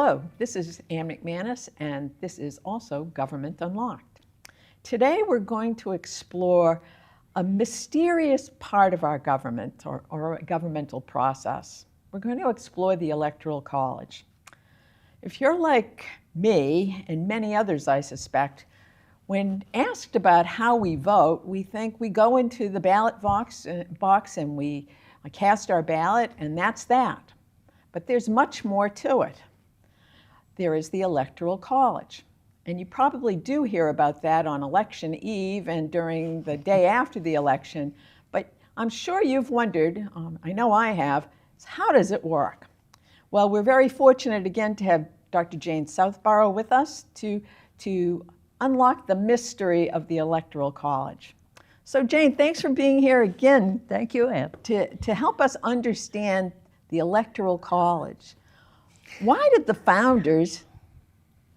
Hello, this is Ann McManus, and this is also Government Unlocked. Today we're going to explore a mysterious part of our government or governmental process. We're going to explore the Electoral College. If you're like me and many others, I suspect, when asked about how we vote, we think we go into the ballot box and we cast our ballot, and that's that. But there's much more to it. There is the Electoral College. And you probably do hear about that on election eve and during the day after the election, but I'm sure you've wondered, I know I have, how does it work? Well, we're very fortunate again to have Dr. Jane Southborough with us to unlock the mystery of the Electoral College. So Jane, thanks for being here again. Thank you, Ann. To help us understand the Electoral College. Why did the founders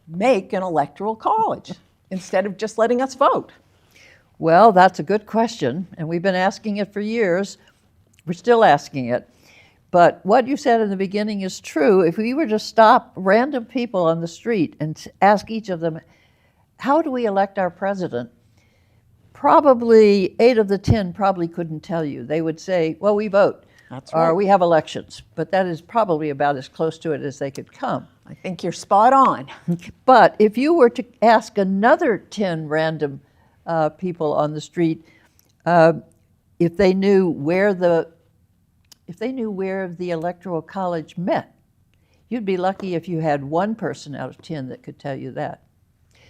make an electoral college instead of just letting us vote? Well, that's a good question, and we've been asking it for years. We're still asking it. But what you said in the beginning is true. If we were to stop random people on the street and ask each of them, how do we elect our president? Probably 8 of the 10 probably couldn't tell you. They would say, well, we vote. That's right. Or we have elections, but that is probably about as close to it as they could come. I think you're spot on. But if you were to ask another 10 random people on the street if they knew where the Electoral College met, you'd be lucky if you had 1 person out of 10 that could tell you that.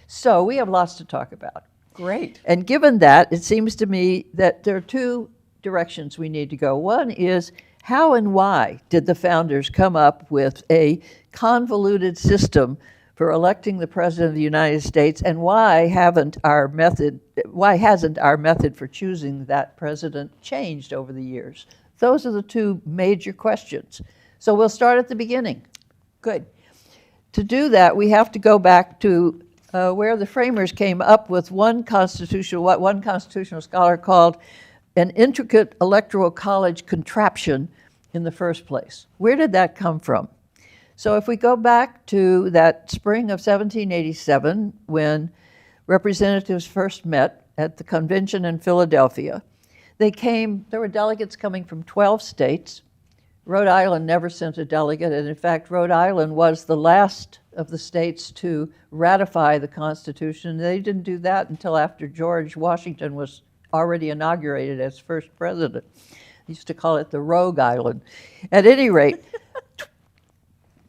So we have lots to talk about. Great. And given that, it seems to me that there are 2 directions we need to go. One is, how and why did the founders come up with a convoluted system for electing the President of the United States, and why hasn't our method for choosing that president changed over the years? Those are the 2 major questions. So we'll start at the beginning. Good. To do that, we have to go back to where the framers came up with what one constitutional scholar called an intricate electoral college contraption in the first place. Where did that come from? So if we go back to that spring of 1787, when representatives first met at the convention in Philadelphia, there were delegates coming from 12 states. Rhode Island never sent a delegate, and in fact, Rhode Island was the last of the states to ratify the Constitution. They didn't do that until after George Washington was already inaugurated as first president. They used to call it the Rogue Island. At any rate,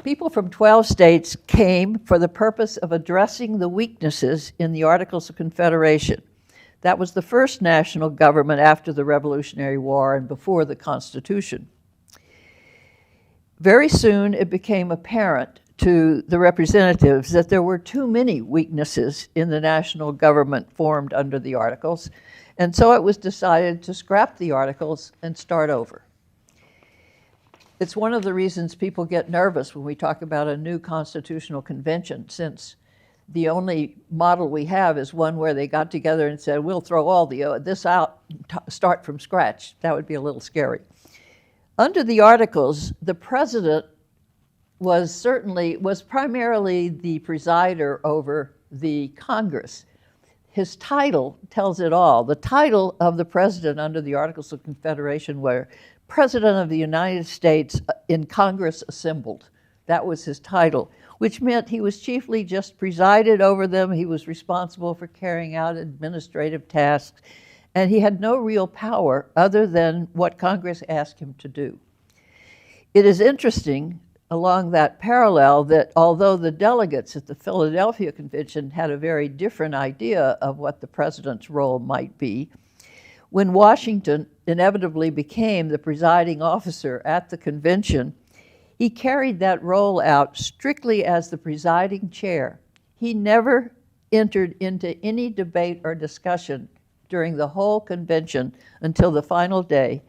people from 12 states came for the purpose of addressing the weaknesses in the Articles of Confederation. That was the first national government after the Revolutionary War and before the Constitution. Very soon it became apparent to the representatives that there were too many weaknesses in the national government formed under the Articles, and so it was decided to scrap the Articles and start over. It's one of the reasons people get nervous when we talk about a new constitutional convention, since the only model we have is one where they got together and said, we'll throw all this out, start from scratch. That would be a little scary. Under the Articles, the president was primarily the presider over the Congress. His title tells it all. The title of the president under the Articles of Confederation were President of the United States in Congress assembled. That was his title, which meant he was chiefly just presided over them. He was responsible for carrying out administrative tasks, and he had no real power other than what Congress asked him to do. It is interesting along that parallel that although the delegates at the Philadelphia Convention had a very different idea of what the president's role might be, when Washington inevitably became the presiding officer at the convention, he carried that role out strictly as the presiding chair. He never entered into any debate or discussion during the whole convention until the final day,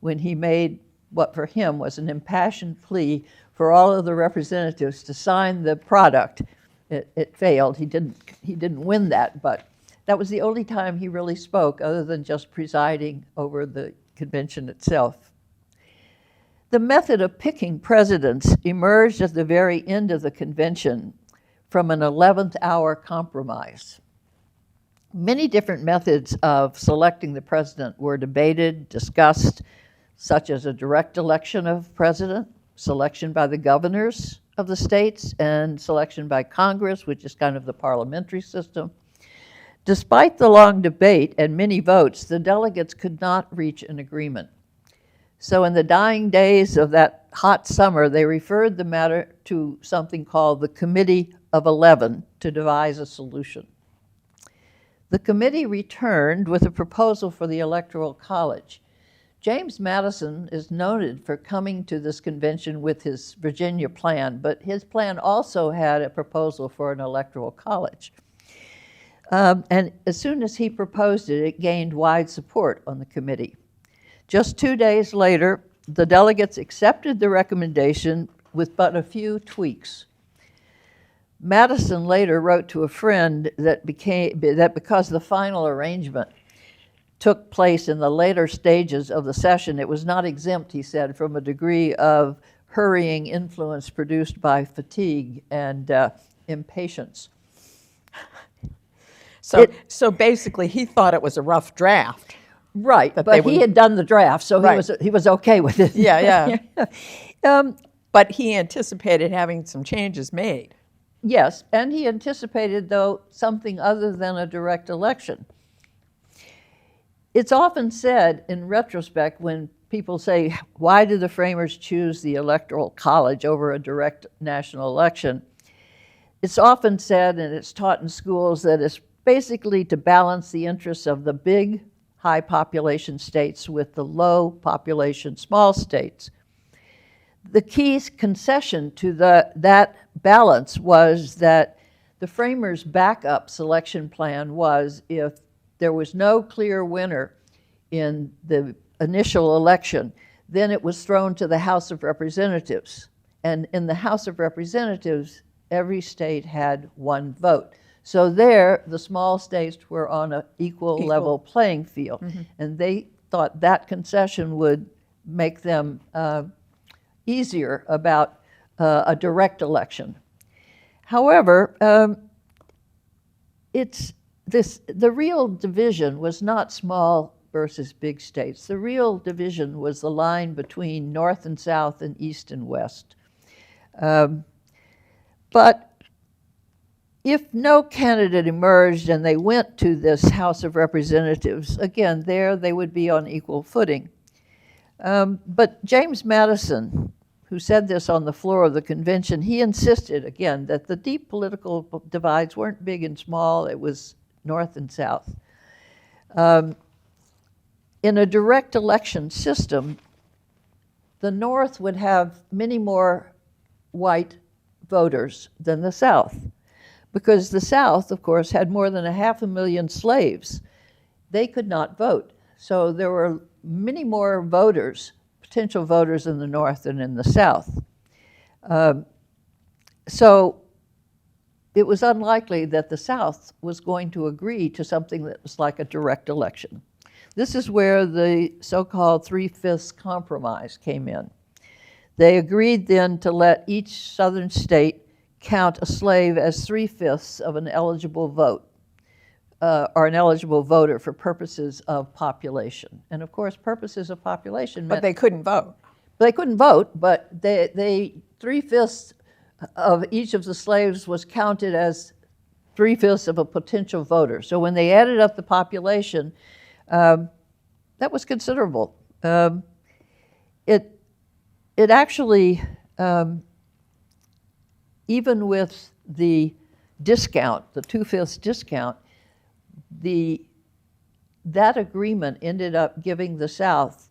when he made what for him was an impassioned plea for all of the representatives to sign the product. It failed. He didn't win that, but that was the only time he really spoke, other than just presiding over the convention itself. The method of picking presidents emerged at the very end of the convention from an 11th hour compromise. Many different methods of selecting the president were debated, discussed, such as a direct election of president, selection by the governors of the states, and selection by Congress, which is kind of the parliamentary system. Despite the long debate and many votes, the delegates could not reach an agreement. So in the dying days of that hot summer, they referred the matter to something called the Committee of 11 to devise a solution. The committee returned with a proposal for the Electoral College. James Madison is noted for coming to this convention with his Virginia plan, but his plan also had a proposal for an Electoral College. And as soon as he proposed it, it gained wide support on the committee. Just 2 days later, the delegates accepted the recommendation with but a few tweaks. Madison later wrote to a friend that because the final arrangement took place in the later stages of the session, it was not exempt, he said, from a degree of hurrying influence produced by fatigue and impatience. So basically, he thought it was a rough draft. Right, but he had done the draft, so he was okay with it. Yeah. But he anticipated having some changes made. Yes, and he anticipated, though, something other than a direct election. It's often said, in retrospect, when people say, why did the framers choose the Electoral College over a direct national election? It's often said, and it's taught in schools, that it's basically to balance the interests of the big, high population states with the low population small states. The key concession to that balance was that the framers' backup selection plan was, if there was no clear winner in the initial election, then it was thrown to the House of Representatives. And in the House of Representatives, every state had one vote. So there, the small states were on an equal level playing field. Mm-hmm. And they thought that concession would make them easier about a direct election. However, the real division was not small versus big states. The real division was the line between North and South and East and West. But if no candidate emerged and they went to this House of Representatives, again, there they would be on equal footing. But James Madison, who said this on the floor of the convention, he insisted, again, that the deep political divides weren't big and small, it was North and South. In a direct election system, the North would have many more white voters than the South, because the South, of course, had more than 500,000 slaves. They could not vote. So there were many more voters, potential voters in the North than in the South. So it was unlikely that the South was going to agree to something that was like a direct election. This is where the so-called 3/5 compromise came in. They agreed then to let each southern state count a slave as 3/5 of an eligible vote, or an eligible voter for purposes of population. And of course, purposes of population meant... But they couldn't vote. They couldn't vote, but they 3/5 of each of the slaves was counted as 3/5 of a potential voter. So when they added up the population, that was considerable. It actually, even with the discount, the 2/5 discount, that agreement ended up giving the South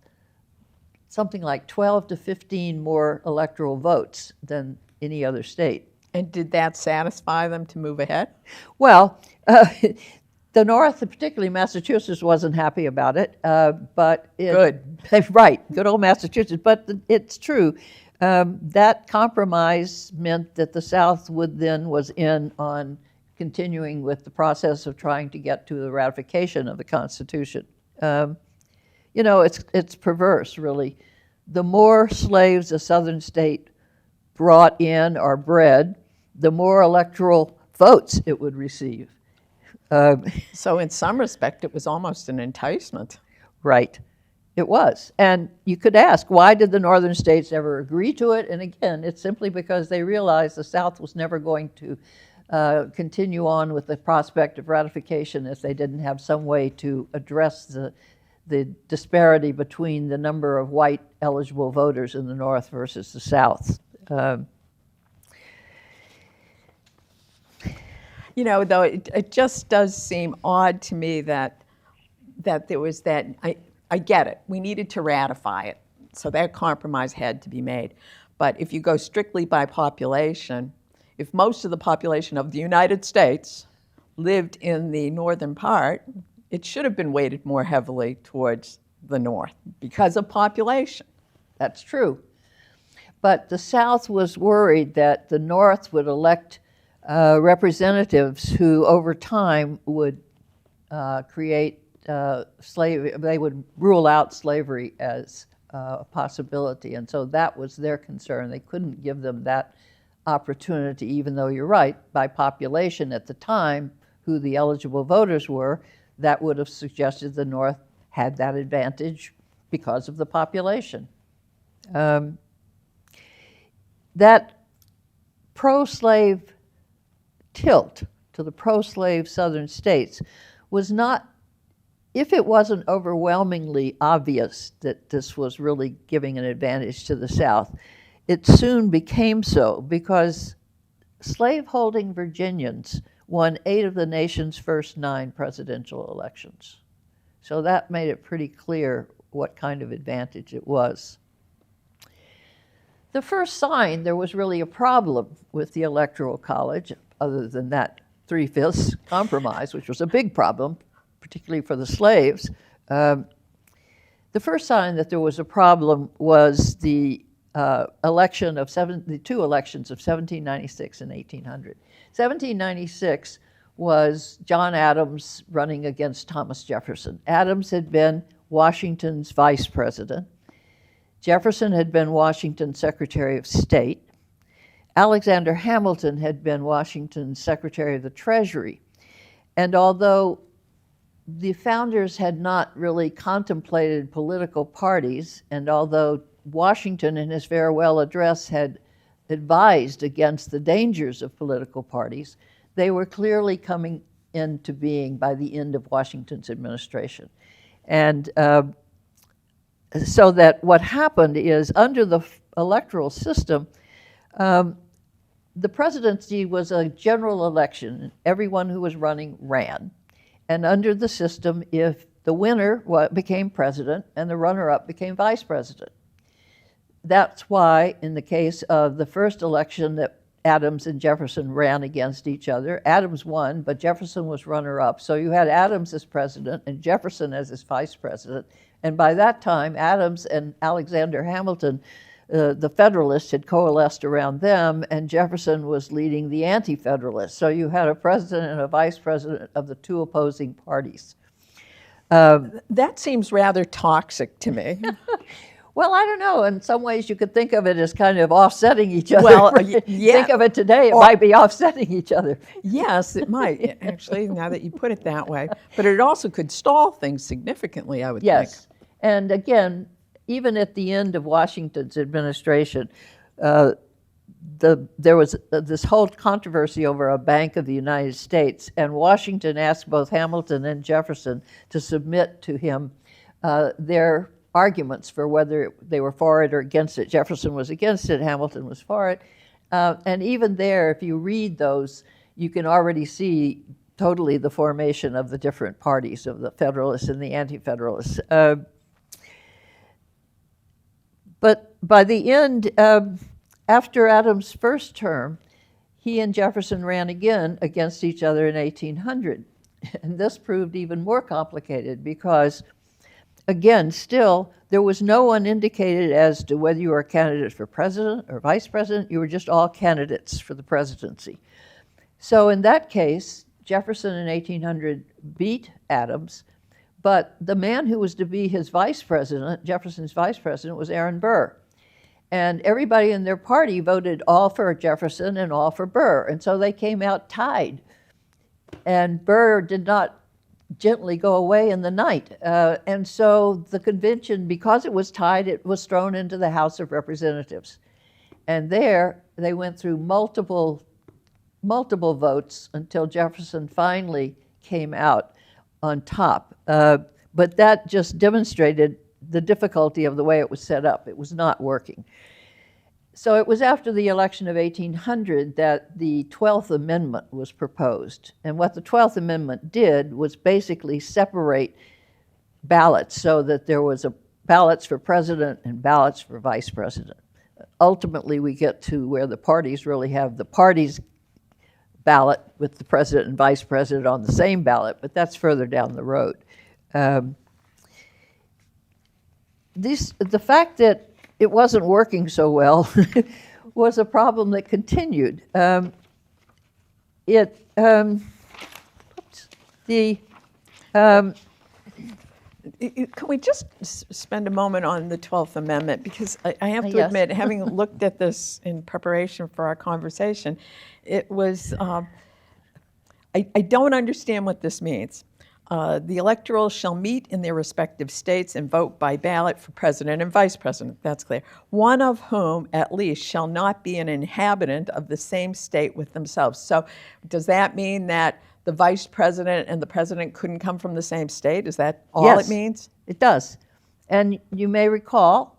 something like 12 to 15 more electoral votes than any other state. And did that satisfy them to move ahead? Well, the North, particularly Massachusetts, wasn't happy about it, but good. Right, good old Massachusetts. But it's true. That compromise meant that the South was in on continuing with the process of trying to get to the ratification of the Constitution. It's perverse, really. the more slaves a southern state brought in or bred, the more electoral votes it would receive. So in some respect, it was almost an enticement. Right. It was. And you could ask, why did the northern states ever agree to it? And again, it's simply because they realized the South was never going to continue on with the prospect of ratification if they didn't have some way to address the disparity between the number of white eligible voters in the North versus the South. You know, though, it just does seem odd to me that there was that. I get it. We needed to ratify it, so that compromise had to be made. But if you go strictly by population, if most of the population of the United States lived in the northern part, it should have been weighted more heavily towards the North because of population. That's true. But the South was worried that the North would elect representatives who over time would create they would rule out slavery as a possibility. And so that was their concern. They couldn't give them that opportunity, even though you're right, by population at the time, who the eligible voters were, that would have suggested the North had that advantage because of the population. That pro-slave tilt to the pro-slave southern states was not, if it wasn't overwhelmingly obvious that this was really giving an advantage to the South, it soon became so because slave-holding Virginians won 8 of the nation's first 9 presidential elections. So that made it pretty clear what kind of advantage it was. The first sign there was really a problem with the Electoral College, other than that 3/5 compromise, which was a big problem, particularly for the slaves. The first sign that there was a problem was the election of the 2 elections of 1796 and 1800. 1796 was John Adams running against Thomas Jefferson. Adams had been Washington's vice president. Jefferson had been Washington's Secretary of State. Alexander Hamilton had been Washington's Secretary of the Treasury. And although the founders had not really contemplated political parties, and although Washington in his farewell address had advised against the dangers of political parties, they were clearly coming into being by the end of Washington's administration. And so that what happened is, under the electoral system, the presidency was a general election. Everyone who was running ran. And under the system, if the winner became president and the runner-up became vice president. That's why, in the case of the first election that Adams and Jefferson ran against each other, Adams won, but Jefferson was runner-up. So you had Adams as president and Jefferson as his vice president. And by that time, Adams and Alexander Hamilton, the Federalists, had coalesced around them, and Jefferson was leading the Anti-Federalists. So you had a president and a vice president of the 2 opposing parties. That seems rather toxic to me. Well, I don't know. In some ways, you could think of it as kind of offsetting each other. Well, yeah. Think of it today, it might be offsetting each other. Yes, it might, actually, now that you put it that way. But it also could stall things significantly, I would think. Yes. And again, even at the end of Washington's administration, there was this whole controversy over a Bank of the United States, and Washington asked both Hamilton and Jefferson to submit to him their arguments for whether they were for it or against it. Jefferson was against it, Hamilton was for it. And even there, if you read those, you can already see totally the formation of the different parties, of the Federalists and the Anti-Federalists. But by the end, after Adams' first term, he and Jefferson ran again against each other in 1800. And this proved even more complicated because, again, still, there was no one indicated as to whether you were a candidate for president or vice president. You were just all candidates for the presidency. So in that case, Jefferson in 1800 beat Adams, But the man who was to be his vice president, Jefferson's vice president, was Aaron Burr. And everybody in their party voted all for Jefferson and all for Burr. And so they came out tied. And Burr did not gently go away in the night. And so the convention, because it was tied, it was thrown into the House of Representatives. And there they went through multiple votes until Jefferson finally came out on top. But that just demonstrated the difficulty of the way it was set up. It was not working. So it was after the election of 1800 that the 12th Amendment was proposed. And what the 12th Amendment did was basically separate ballots so that there was ballots for president and ballots for vice president. Ultimately, we get to where the parties really have the party's ballot with the president and vice president on the same ballot, but that's further down the road. The fact that it wasn't working so well was a problem that continued. Can we just spend a moment on the 12th Amendment? Because I have to Yes. admit, having looked at this in preparation for our conversation, it was, I don't understand what this means. The electorals shall meet in their respective states and vote by ballot for president and vice president. That's clear. One of whom, at least, shall not be an inhabitant of the same state with themselves. So does that mean that the vice president and the president couldn't come from the same state? Is that all Yes, it means? It does. And you may recall,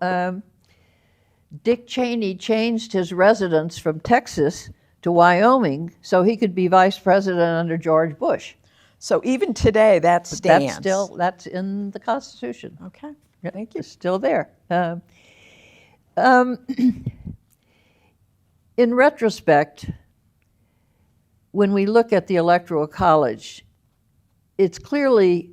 Dick Cheney changed his residence from Texas to Wyoming so he could be vice president under George Bush. So even today, that stands. That's in the Constitution. Okay, thank you. It's still there. In retrospect, when we look at the Electoral College, it's clearly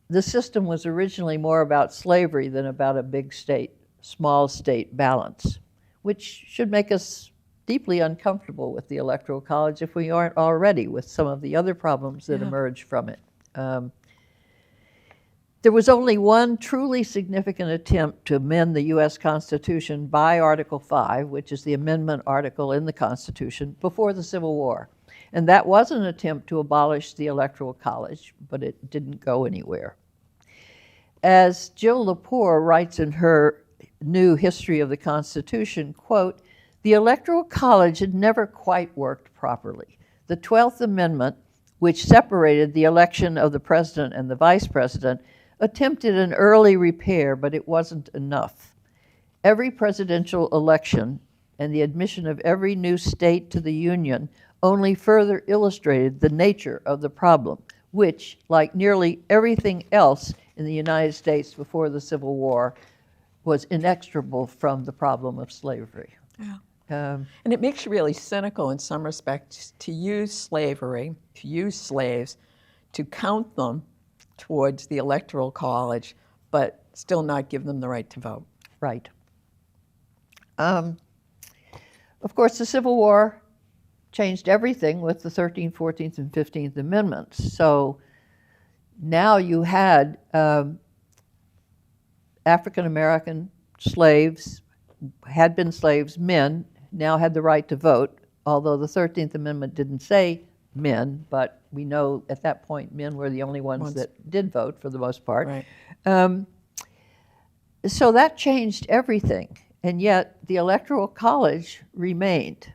the system was originally more about slavery than about a big state, small state balance, which should make us deeply uncomfortable with the Electoral College if we aren't already with some of the other problems that emerge from it. There was only one truly significant attempt to amend the U.S. Constitution by Article 5, which is the amendment article in the Constitution, before the Civil War. And that was an attempt to abolish the Electoral College, but it didn't go anywhere. As Jill Lepore writes in her new History of the Constitution, quote, "The Electoral College had never quite worked properly. The 12th Amendment, which separated the election of the president and the vice president, attempted an early repair, but it wasn't enough. Every presidential election and the admission of every new state to the Union only further illustrated the nature of the problem, which, like nearly everything else in the United States before the Civil War, was inextricable from the problem of slavery." Yeah. And it makes you really cynical in some respects to use slavery, to use slaves, to count them towards the Electoral College, but still not give them the right to vote. Right. Of course, the Civil War changed everything with the 13th, 14th, and 15th Amendments. So now you had African American slaves, had been slaves, men, now had the right to vote, although the 13th Amendment didn't say men, but we know at that point men were the only ones that did vote for the most part. Right. So that changed everything, and yet the Electoral College remained.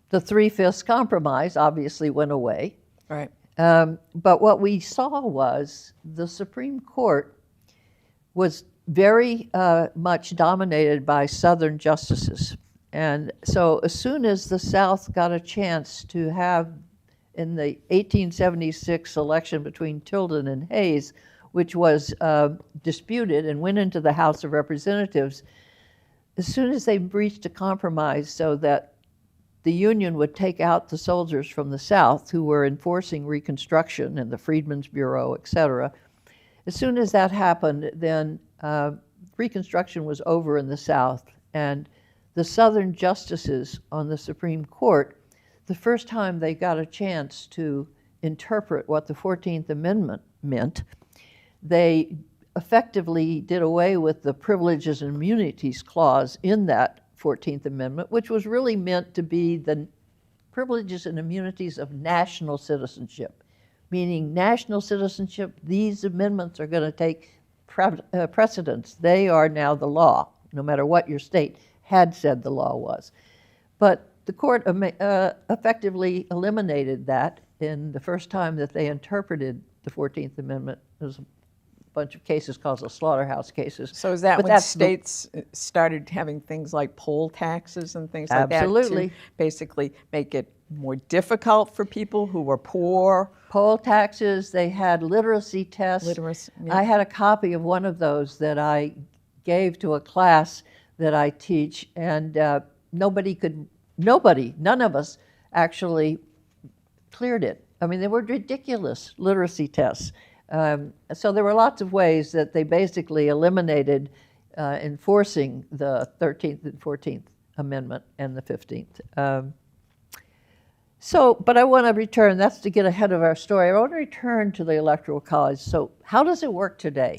The 3/5 compromise obviously went away. Right. But what we saw was the Supreme Court was very much dominated by Southern justices. And so as soon as the South got a chance to have, in the 1876 election between Tilden and Hayes, which was disputed and went into the House of Representatives, as soon as they reached a compromise so that the Union would take out the soldiers from the South who were enforcing Reconstruction and the Freedmen's Bureau, et cetera, as soon as that happened, then Reconstruction was over in the South, and the Southern justices on the Supreme Court, the first time they got a chance to interpret what the 14th Amendment meant, they effectively did away with the Privileges and Immunities Clause in that 14th Amendment, which was really meant to be the privileges and immunities of national citizenship, meaning national citizenship, these amendments are going to take precedence. They are now the law, no matter what your state had said the law was. But the court effectively eliminated that in the first time that they interpreted the 14th Amendment. There's a bunch of cases called the slaughterhouse cases. So is that But when that's states started having things like poll taxes and things like Absolutely. that to basically make it more difficult for people who were poor? Poll taxes, they had literacy tests. Literacy, yeah. I had a copy of one of those that I gave to a class that I teach, and none of us actually cleared it. I mean, they were ridiculous literacy tests. So there were lots of ways that they basically eliminated enforcing the 13th and 14th Amendment and the 15th. But I want to return, that's to get ahead of our story, I want to return to the Electoral College. So how does it work today?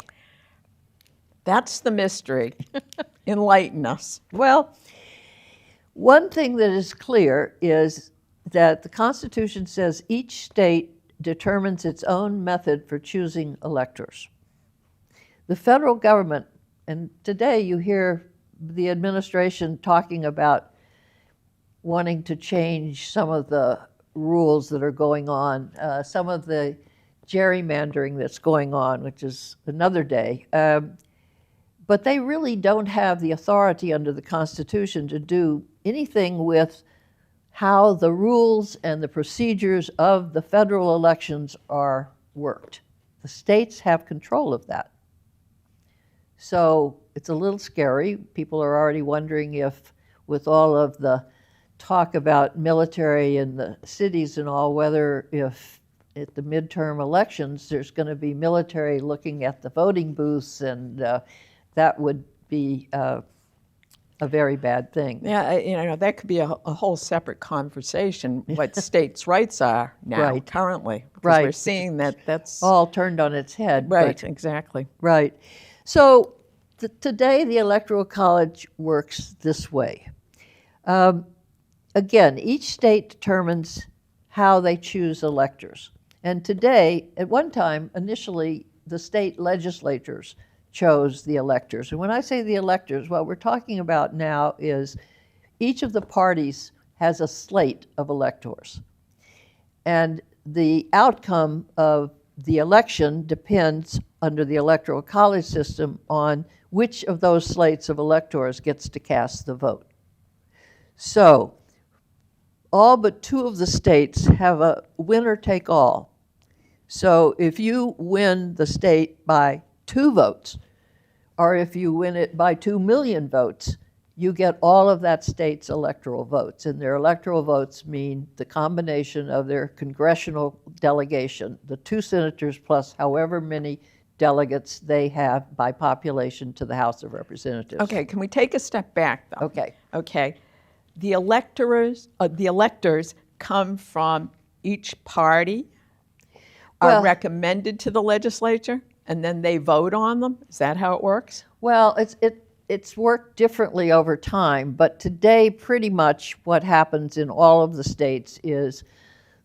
That's the mystery. Enlighten us. Well, one thing that is clear is that the Constitution says each state determines its own method for choosing electors. The federal government, and today you hear the administration talking about wanting to change some of the rules that are going on, some of the gerrymandering that's going on, which is another day. But they really don't have the authority under the Constitution to do anything with how the rules and the procedures of the federal elections are worked. The states have control of that. So it's a little scary. People are already wondering if, with all of the talk about military in the cities and all, whether if at the midterm elections there's going to be military looking at the voting booths, and that would be a very bad thing. Yeah, that could be a whole separate conversation, what states' rights are now, currently. Because we're seeing that's all turned on its head. Right, exactly. Right. So today the Electoral College works this way. Again, each state determines how they choose electors. And today, at one time, initially, the state legislatures chose the electors. And when I say the electors, what we're talking about now is each of the parties has a slate of electors. And the outcome of the election depends, under the Electoral College system, on which of those slates of electors gets to cast the vote. So, all but 2 of the states have a winner-take-all. So if you win the state by 2 votes, or if you win it by 2 million votes, you get all of that state's electoral votes. And their electoral votes mean the combination of their congressional delegation, the 2 senators plus however many delegates they have by population to the House of Representatives. Okay, can we take a step back, though? Okay. The electors come from each party, are recommended to the legislature, and then they vote on them? Is that how it works? Well, it's worked differently over time, but today pretty much what happens in all of the states is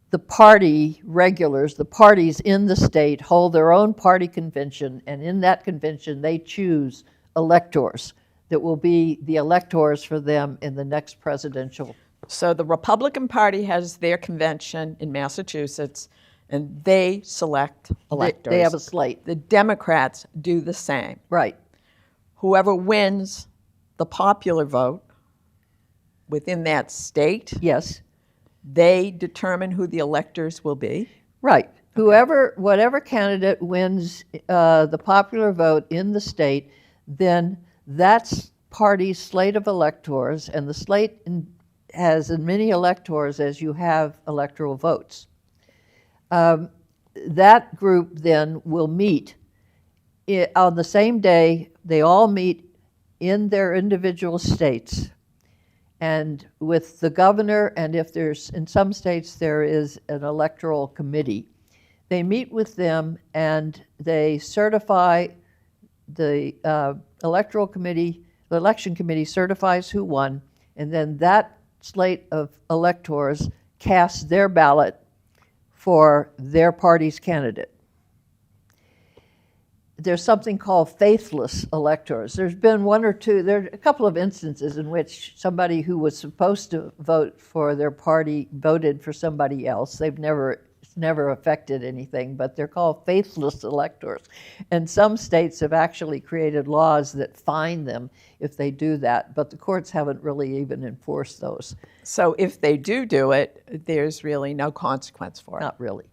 the party regulars, the parties in the state, hold their own party convention, and in that convention they choose electors that will be the electors for them in the next presidential. So the Republican Party has their convention in Massachusetts, and they select electors. They have a slate. The Democrats do the same. Right. Whoever wins the popular vote within that state, yes, they determine who the electors will be. Right. Whatever candidate wins the popular vote in the state, then that's party's slate of electors, and the slate has as many electors as you have electoral votes. That group then will meet on the same day. They all meet in their individual states, and with the governor, and if there's, in some states there is an electoral committee They meet with them and they certify the electoral committee, the election committee certifies who won, and then that slate of electors casts their ballot for their party's candidate. There's something called faithless electors. There are a couple of instances in which somebody who was supposed to vote for their party voted for somebody else. It's never affected anything, but they're called faithless electors. And some states have actually created laws that fine them if they do that, but the courts haven't really even enforced those. So if they do it, there's really no consequence for it? Not really.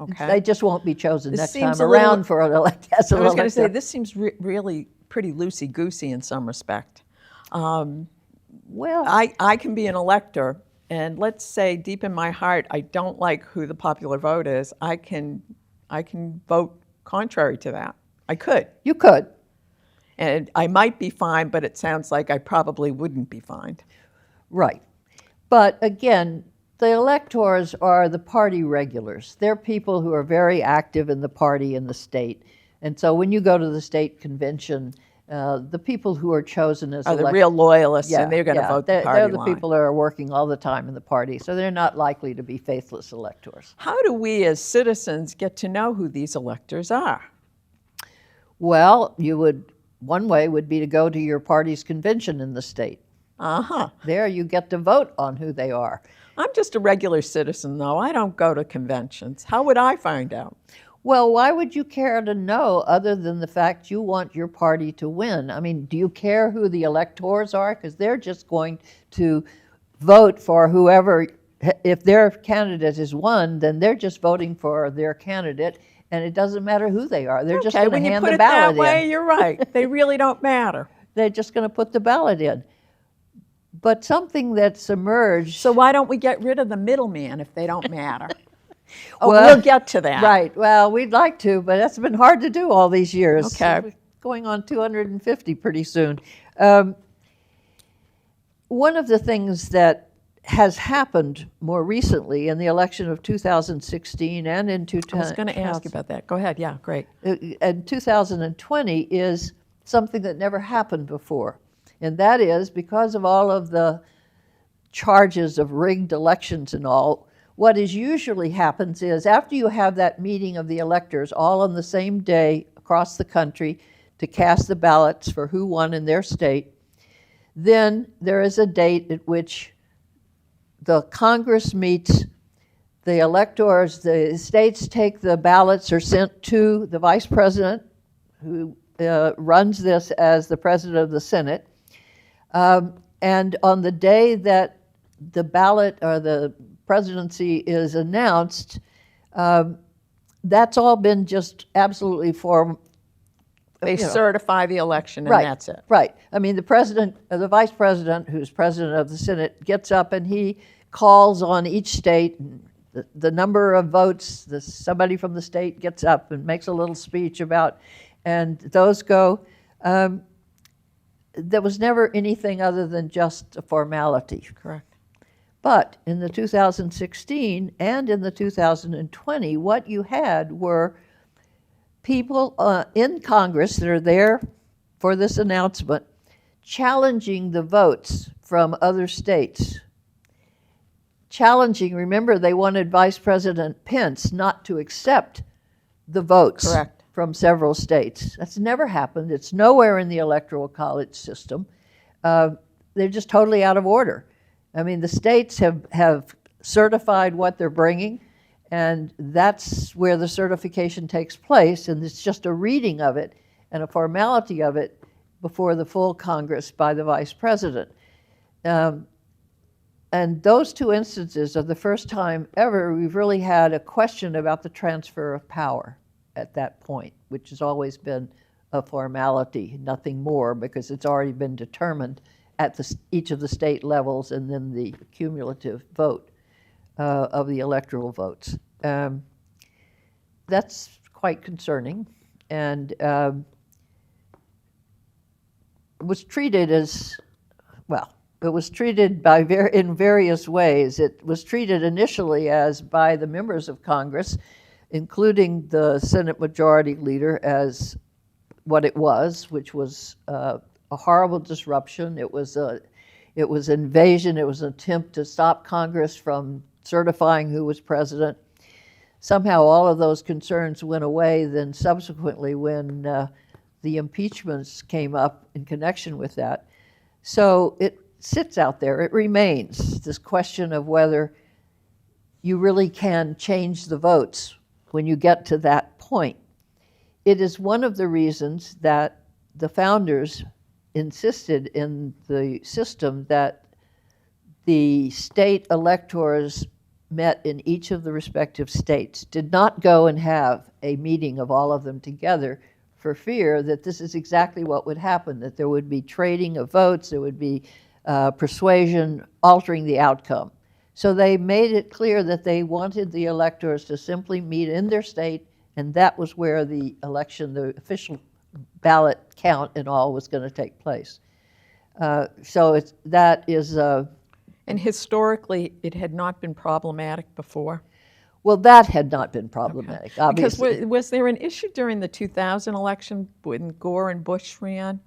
Okay. They just won't be chosen This next seems time a little- around for an elector. I was going to say, this seems really pretty loosey-goosey in some respect. Well, I can be an elector, and let's say deep in my heart I don't like who the popular vote is. I can vote contrary to that. I could. you could. And I might be fined, but it sounds like I probably wouldn't be fined. Right. But again, the electors are the party regulars. They're people who are very active in the party in the state. And so when you go to the state convention, the people who are chosen as Are the real loyalists, yeah, and they're going to yeah, vote the party they're the line. people that are working all the time in the party, so they're not likely to be faithless electors. How do we as citizens get to know who these electors are? Well, one way would be to go to your party's convention in the state. Uh-huh. There you get to vote on who they are. I'm just a regular citizen, though. I don't go to conventions. How would I find out? Well, why would you care to know other than the fact you want your party to win? I mean, do you care who the electors are? Because they're just going to vote for whoever, if their candidate is won, then they're just voting for their candidate, and it doesn't matter who they are. They're just Okay, going when to you hand put the it that ballot way, in. you're right. They really don't matter. They're just going to put the ballot in. But something that's emerged. So why don't we get rid of the middleman if they don't matter? Oh, Well, we'll get to that. Right. Well, we'd like to, but that's been hard to do all these years. Okay. We're going on 250 pretty soon. One of the things that has happened more recently in the election of 2016 and in I was going to ask you about that. Go ahead. Yeah, great. and 2020 is something that never happened before. And that is because of all of the charges of rigged elections and all, what is usually happens is after you have that meeting of the electors all on the same day across the country to cast the ballots for who won in their state, then there is a date at which the Congress meets, the electors, the states take the ballots are sent to the vice president who runs this as the president of the Senate. And on the day that the ballot or the presidency is announced, that's all been just absolutely They certify the election, and right, that's it. Right. I mean, the vice president, who's president of the Senate, gets up and he calls on each state, the number of votes, somebody from the state gets up and makes a little speech about, and those go. There was never anything other than just a formality. Correct. But in the 2016 and in the 2020, what you had were people in Congress that are there for this announcement challenging the votes from other states. Challenging, remember, they wanted Vice President Pence not to accept the votes. Correct. From several states. That's never happened. It's nowhere in the Electoral College system. They're just totally out of order. I mean, the states have certified what they're bringing, and that's where the certification takes place, and it's just a reading of it and a formality of it before the full Congress by the vice president. And those two instances are the first time ever we've really had a question about the transfer of power at that point, which has always been a formality, nothing more, because it's already been determined at each of the state levels and then the cumulative vote of the electoral votes. That's quite concerning, and was treated as, well, it was treated in various ways. It was treated initially as by the members of Congress including the Senate Majority Leader, as what it was, which was a horrible disruption. It was invasion. It was an attempt to stop Congress from certifying who was president. Somehow all of those concerns went away then subsequently when the impeachments came up in connection with that. So it sits out there. It remains this question of whether you really can change the votes when you get to that point. It is one of the reasons that the founders insisted in the system that the state electors met in each of the respective states, did not go and have a meeting of all of them together for fear that this is exactly what would happen, that there would be trading of votes, there would be persuasion altering the outcome. So they made it clear that they wanted the electors to simply meet in their state, and that was where the election, the official ballot count and all was going to take place. So that is... And historically, it had not been problematic before? Well, that had not been problematic, okay. Obviously. Because was there an issue during the 2000 election when Gore and Bush ran?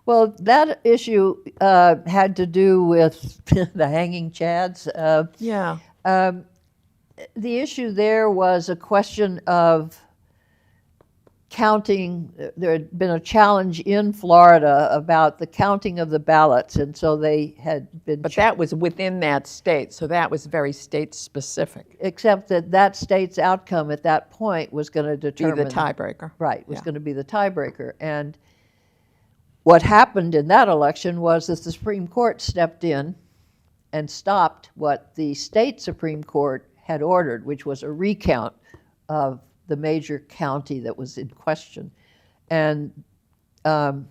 Well, that issue had to do with the hanging chads. Yeah. The issue there was a question of counting. There had been a challenge in Florida about the counting of the ballots, and so they had been... But that was within that state, so that was very state-specific. Except that that state's outcome at that point was going to determine... Be the tiebreaker. Right, was going to be the tiebreaker. And what happened in that election was that the Supreme Court stepped in and stopped what the state Supreme Court had ordered, which was a recount of the major county that was in question. And that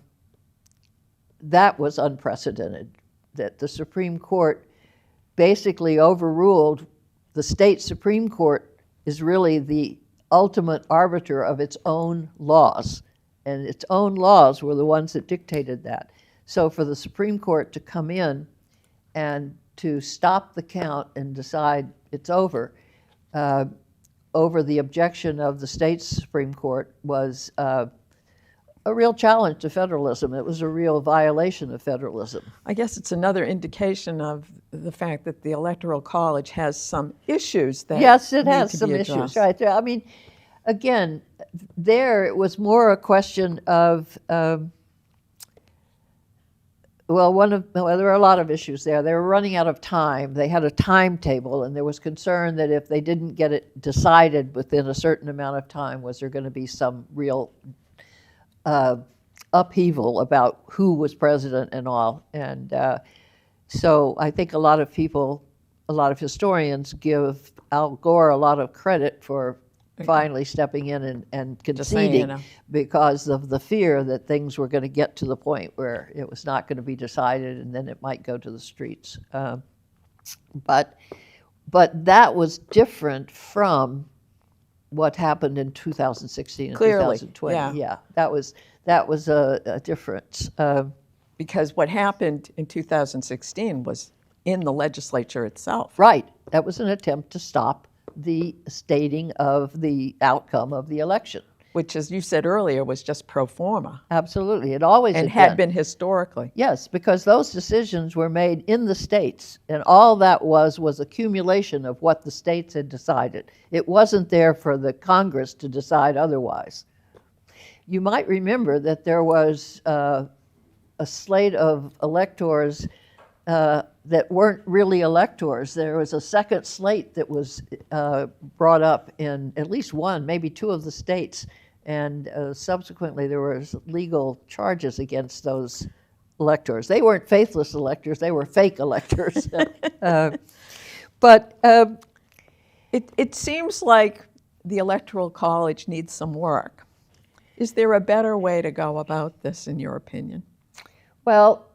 was unprecedented, that the Supreme Court basically overruled. The state Supreme Court is really the ultimate arbiter of its own laws, and its own laws were the ones that dictated that. So for the Supreme Court to come in and to stop the count and decide it's over the objection of the state's Supreme Court was a real challenge to federalism. It was a real violation of federalism. I guess it's another indication of the fact that the Electoral College has some issues that Yes, it need has to some be issues, addressed. right there. I mean, again, there it was more a question of, well, there were a lot of issues there. They were running out of time. They had a timetable, and there was concern that if they didn't get it decided within a certain amount of time, was there going to be some real upheaval about who was president and all. And so I think a lot of people, a lot of historians give Al Gore a lot of credit for finally stepping in and conceding because of the fear that things were going to get to the point where it was not going to be decided and then it might go to the streets. But that was different from what happened in 2016 and Clearly, 2020. yeah. That was a difference. Because what happened in 2016 was in the legislature itself. Right. That was an attempt to stop the stating of the outcome of the election. Which, as you said earlier, was just pro forma. Absolutely. It always and had been historically. Yes, because those decisions were made in the states, and all that was accumulation of what the states had decided. It wasn't there for the Congress to decide otherwise. You might remember that there was a slate of electors that weren't really electors. There was a second slate that was brought up in at least one, maybe two of the states, and subsequently there was legal charges against those electors. They weren't faithless electors, they were fake electors. But it seems like the Electoral College needs some work. Is there a better way to go about this, in your opinion? Well,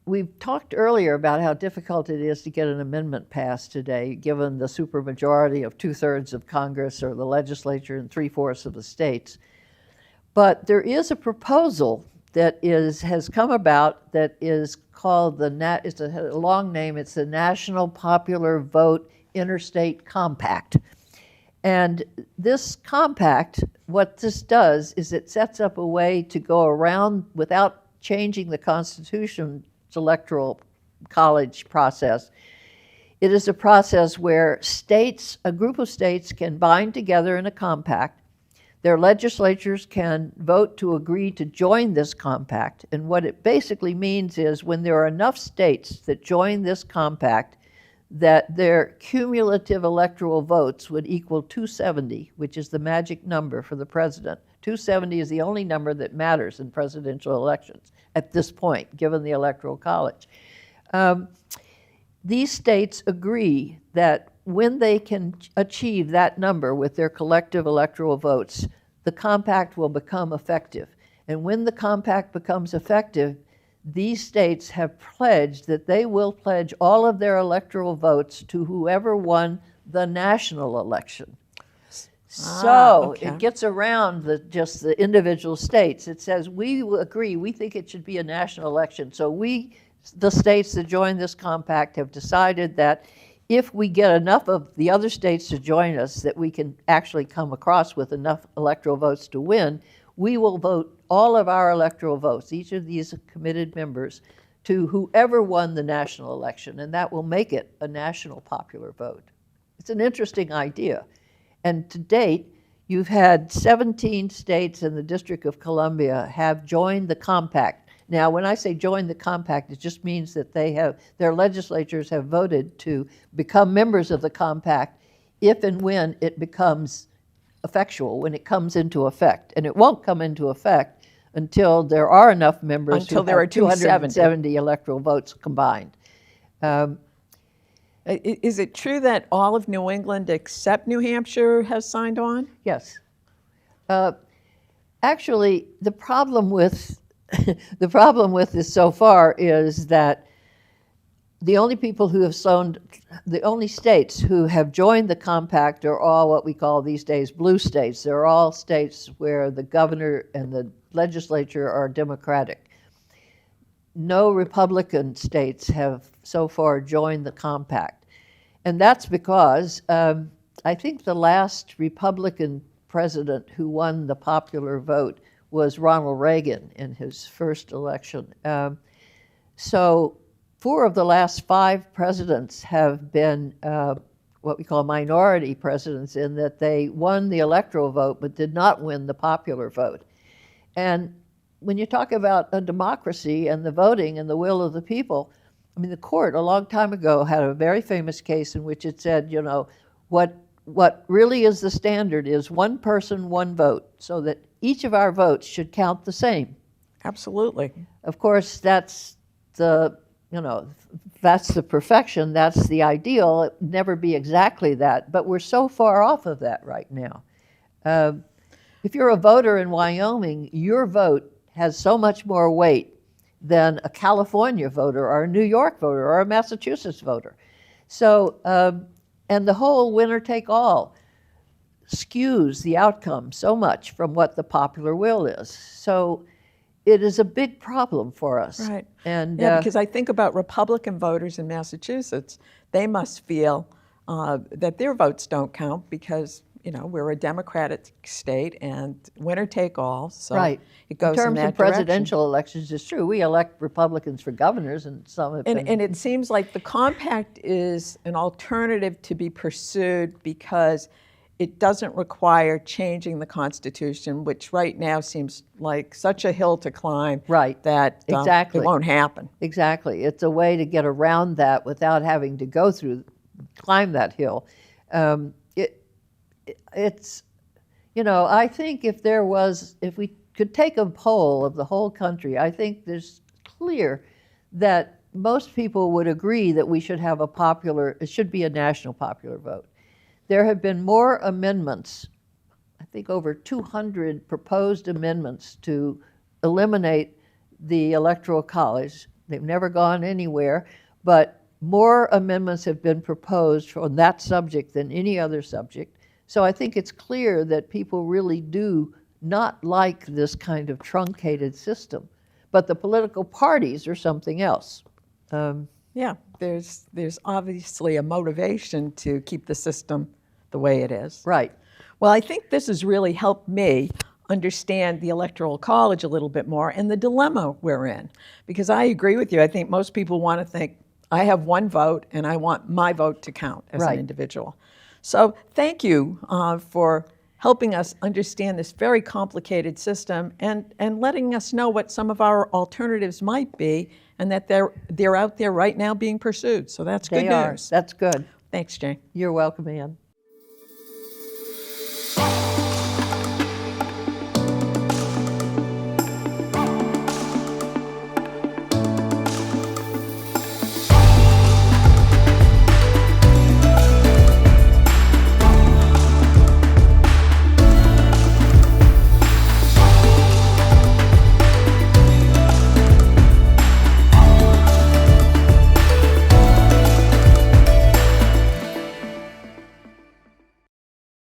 we've talked earlier about how difficult it is to get an amendment passed today, given the supermajority of 2/3 of Congress or the legislature and 3/4 of the states. But there is a proposal that has come about that is called it's a long name, it's the National Popular Vote Interstate Compact. And this compact, what this does is it sets up a way to go around without changing the Constitution's Electoral College process. It is a process where states, a group of states, can bind together in a compact. Their legislatures can vote to agree to join this compact. And what it basically means is when there are enough states that join this compact, that their cumulative electoral votes would equal 270, which is the magic number for the president. 270 is the only number that matters in presidential elections at this point, given the Electoral College. These states agree that when they can achieve that number with their collective electoral votes, the compact will become effective. And when the compact becomes effective, these states have pledged that they will pledge all of their electoral votes to whoever won the national election. So okay. it gets around just the individual states. It says, we agree, we think it should be a national election. So the states that join this compact have decided that if we get enough of the other states to join us that we can actually come across with enough electoral votes to win, we will vote all of our electoral votes, each of these committed members, to whoever won the national election, and that will make it a national popular vote. It's an interesting idea. And to date, you've had 17 states and the District of Columbia have joined the compact. Now, when I say join the compact, it just means that their legislatures have voted to become members of the compact if and when it becomes effectual, when it comes into effect. And it won't come into effect until there are enough members Until who there have are 270 electoral votes combined. Is it true that all of New England except New Hampshire has signed on? Yes. Actually, the problem with the problem with this so far is that the only people who have signed, the only states who have joined the compact are all what we call these days blue states. They're all states where the governor and the legislature are Democratic. No Republican states have so far joined the compact. And that's because I think the last Republican president who won the popular vote was Ronald Reagan in his first election. So 4 of the last 5 presidents have been what we call minority presidents, in that they won the electoral vote but did not win the popular vote. And when you talk about a democracy and the voting and the will of the people, I mean, the court a long time ago had a very famous case in which it said, you know, what really is the standard is one person, one vote, so that each of our votes should count the same. Absolutely. Of course, that's the perfection, that's the ideal. It would never be exactly that, but we're so far off of that right now. If you're a voter in Wyoming, your vote has so much more weight than a California voter or a New York voter or a Massachusetts voter. So, and the whole winner-take-all skews the outcome so much from what the popular will is. So it is a big problem for us. Right. And yeah, because I think about Republican voters in Massachusetts. They must feel that their votes don't count because, you know, we're a Democratic state and winner take all. So right. it goes in terms that of presidential elections, it's true. We elect Republicans for governors, and some have been. And it seems like the compact is an alternative to be pursued because it doesn't require changing the Constitution, which right now seems like such a hill to climb. Right. That exactly. It won't happen. Exactly. It's a way to get around that without having to climb that hill. It's, you know, I think if we could take a poll of the whole country, I think there's clear that most people would agree that we should have it should be a national popular vote. There have been more amendments, I think over 200 proposed amendments to eliminate the Electoral College. They've never gone anywhere, but more amendments have been proposed on that subject than any other subject. So I think it's clear that people really do not like this kind of truncated system. But the political parties are something else. Yeah, there's obviously a motivation to keep the the way it is. Right. Well, I think this has really helped me understand the Electoral College a little bit more and the dilemma we're in. Because I agree with you. I think most people want to think, I have one vote and I want my vote to count as Right. an individual. So thank you for helping us understand this very complicated system and letting us know what some of our alternatives might be and that they're out there right now being pursued. So that's good They are. news. That's good. Thanks, Jane. You're welcome, Ann.